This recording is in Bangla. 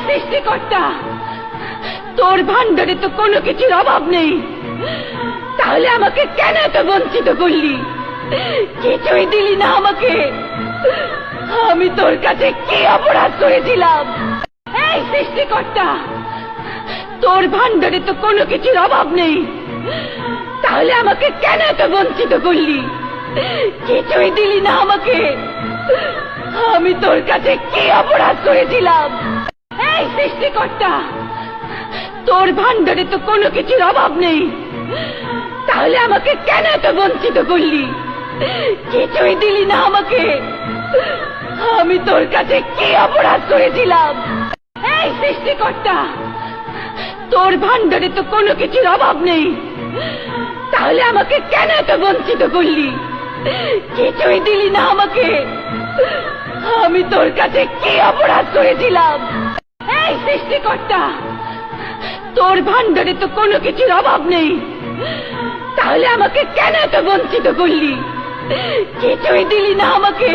সৃষ্টিকর্তা, তোর ভান্ডারে তো কোনো কিছুর অভাব নেই, তাহলে আমাকে কেন এত বঞ্চিত করলি? কিছুই দিলি না আমাকে। আমি তোর কাছে কি অপরাধ করেছিলাম? এই সৃষ্টিকর্তা, তোর ভান্ডারে তো কোনো কিছুর অভাব নেই, তাহলে আমাকে কেন এত বঞ্চিত করলি? কিছুই দিলি না আমাকে। আমি তোর কাছে কি অপরাধ করেছিলাম? এই সৃষ্টিকর্তা, তোর ভান্ডারে তো কোনো কিছুর অভাব নেই, তাহলে আমাকে কেন এত বঞ্চিত করলি? কিছুই দিলি না আমাকে। আমি তোর কাছে কি অপরাধ করেছিলাম? এই সৃষ্টিকর্তা, তোর ভান্ডারে তো কোনো কিছুর অভাব নেই, তাহলে আমাকে কেন এত বঞ্চিত করলি? কিছুই দিলি না আমাকে। আমি তোর কাছে কি অপরাধ করেছিলাম? এই সৃষ্টিকর্তা, তোর ভান্ডারে তো কোনো কিছুর অভাব নেই, তাহলে আমাকে কেন এত বঞ্চিত করলি? কিছুই দিলি না আমাকে।